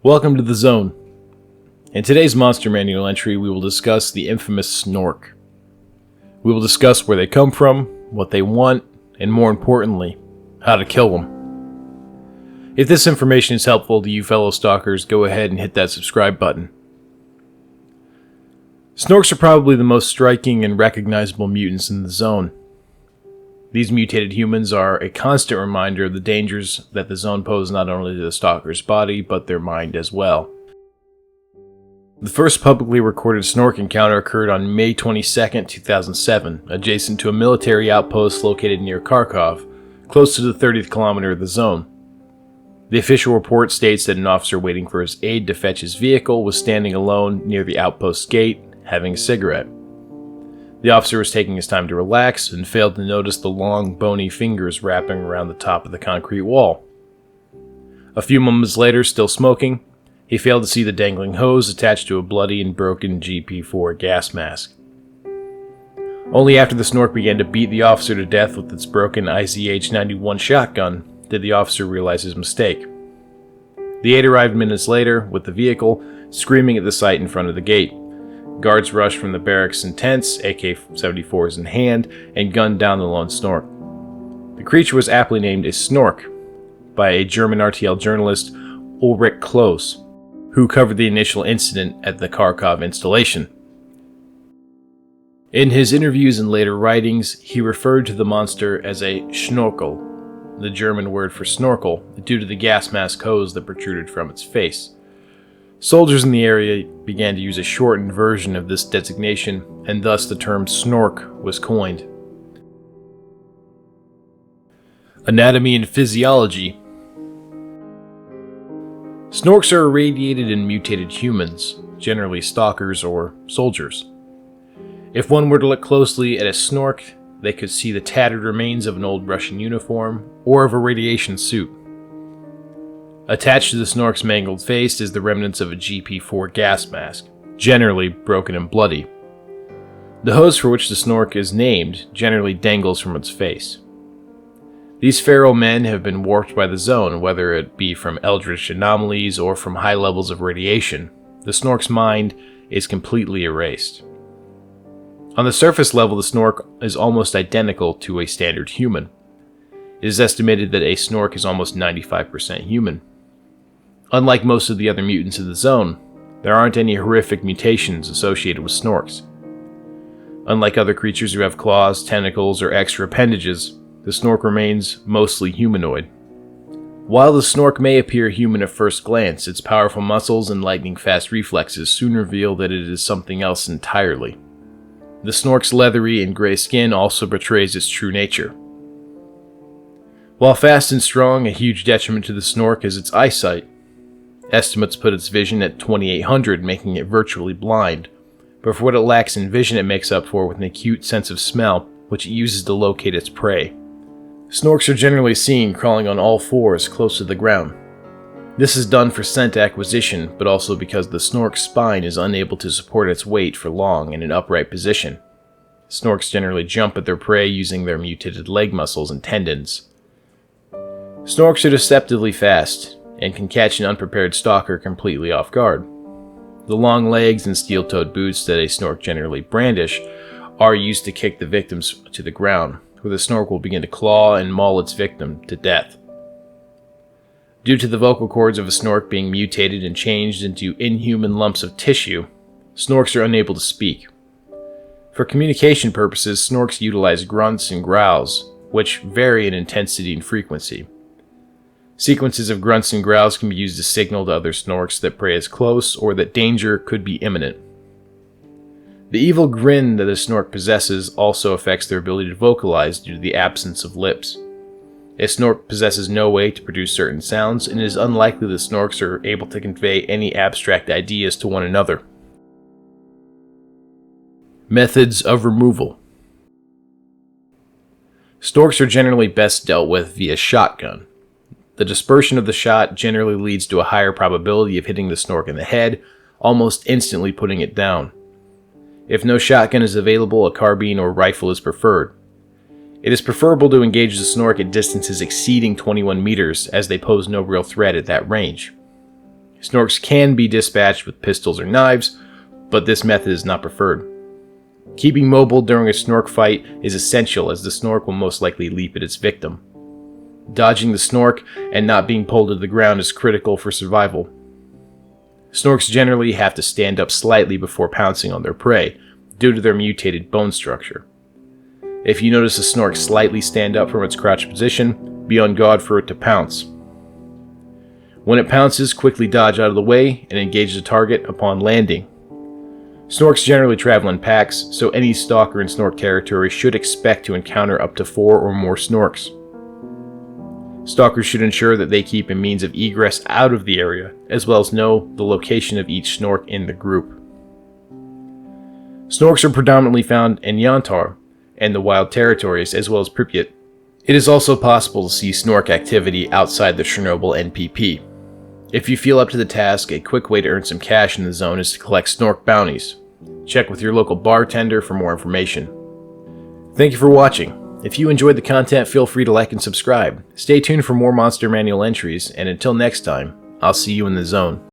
Welcome to the Zone. In today's Monster Manual entry, we will discuss the infamous Snork. We will discuss where they come from, what they want, and more importantly, how to kill them. If this information is helpful to you fellow stalkers, go ahead and hit that subscribe button. Snorks are probably the most striking and recognizable mutants in the Zone. These mutated humans are a constant reminder of the dangers that the Zone pose not only to the stalker's body, but their mind as well. The first publicly recorded Snork encounter occurred on May 22, 2007, adjacent to a military outpost located near Kharkov, close to the 30th kilometer of the Zone. The official report states that an officer waiting for his aide to fetch his vehicle was standing alone near the outpost gate, having a cigarette. The officer was taking his time to relax and failed to notice the long, bony fingers wrapping around the top of the concrete wall. A few moments later, still smoking, he failed to see the dangling hose attached to a bloody and broken GP4 gas mask. Only after the Snork began to beat the officer to death with its broken ICH-91 shotgun did the officer realize his mistake. The aide arrived minutes later with the vehicle, screaming at the sight in front of the gate. Guards rushed from the barracks in tents, AK-74s in hand, and gunned down the lone Snork. The creature was aptly named a Snork by a German RTL journalist, Ulrich Klose, who covered the initial incident at the Kharkov installation. In his interviews and later writings, he referred to the monster as a Schnorkel, the German word for snorkel, due to the gas mask hose that protruded from its face. Soldiers in the area began to use a shortened version of this designation, and thus the term Snork was coined. Anatomy and Physiology. Snorks are irradiated and mutated humans, generally stalkers or soldiers. If one were to look closely at a Snork, they could see the tattered remains of an old Russian uniform or of a radiation suit. Attached to the Snork's mangled face is the remnants of a GP4 gas mask, generally broken and bloody. The hose for which the Snork is named generally dangles from its face. These feral men have been warped by the Zone, whether it be from eldritch anomalies or from high levels of radiation. The Snork's mind is completely erased. On the surface level, the Snork is almost identical to a standard human. It is estimated that a Snork is almost 95% human. Unlike most of the other mutants in the Zone, there aren't any horrific mutations associated with Snorks. Unlike other creatures who have claws, tentacles, or extra appendages, the Snork remains mostly humanoid. While the Snork may appear human at first glance, its powerful muscles and lightning-fast reflexes soon reveal that it is something else entirely. The Snork's leathery and gray skin also betrays its true nature. While fast and strong, a huge detriment to the Snork is its eyesight. Estimates put its vision at 2800, making it virtually blind, but for what it lacks in vision it makes up for with an acute sense of smell, which it uses to locate its prey. Snorks are generally seen crawling on all fours close to the ground. This is done for scent acquisition, but also because the Snork's spine is unable to support its weight for long in an upright position. Snorks generally jump at their prey using their mutated leg muscles and tendons. Snorks are deceptively fast, and can catch an unprepared stalker completely off guard. The long legs and steel-toed boots that a Snork generally brandish are used to kick the victims to the ground, where the Snork will begin to claw and maul its victim to death. Due to the vocal cords of a Snork being mutated and changed into inhuman lumps of tissue, Snorks are unable to speak. For communication purposes, Snorks utilize grunts and growls, which vary in intensity and frequency. Sequences of grunts and growls can be used to signal to other Snorks that prey is close or that danger could be imminent. The evil grin that a Snork possesses also affects their ability to vocalize due to the absence of lips. A Snork possesses no way to produce certain sounds, and it is unlikely that Snorks are able to convey any abstract ideas to one another. Methods of removal. Snorks are generally best dealt with via shotgun. The dispersion of the shot generally leads to a higher probability of hitting the Snork in the head, almost instantly putting it down. If no shotgun is available, a carbine or rifle is preferred. It is preferable to engage the Snork at distances exceeding 21 meters, as they pose no real threat at that range. Snorks can be dispatched with pistols or knives, but this method is not preferred. Keeping mobile during a Snork fight is essential, as the Snork will most likely leap at its victim. Dodging the Snork and not being pulled to the ground is critical for survival. Snorks generally have to stand up slightly before pouncing on their prey, due to their mutated bone structure. If you notice a Snork slightly stand up from its crouched position, be on guard for it to pounce. When it pounces, quickly dodge out of the way and engage the target upon landing. Snorks generally travel in packs, so any stalker in Snork territory should expect to encounter up to 4 or more Snorks. Stalkers should ensure that they keep a means of egress out of the area, as well as know the location of each Snork in the group. Snorks are predominantly found in Yantar and the wild territories, as well as Pripyat. It is also possible to see Snork activity outside the Chernobyl NPP. If you feel up to the task, a quick way to earn some cash in the zone is to collect Snork bounties. Check with your local bartender for more information. Thank you for watching. If you enjoyed the content, feel free to like and subscribe. Stay tuned for more Monster Manual entries, and until next time, I'll see you in the zone.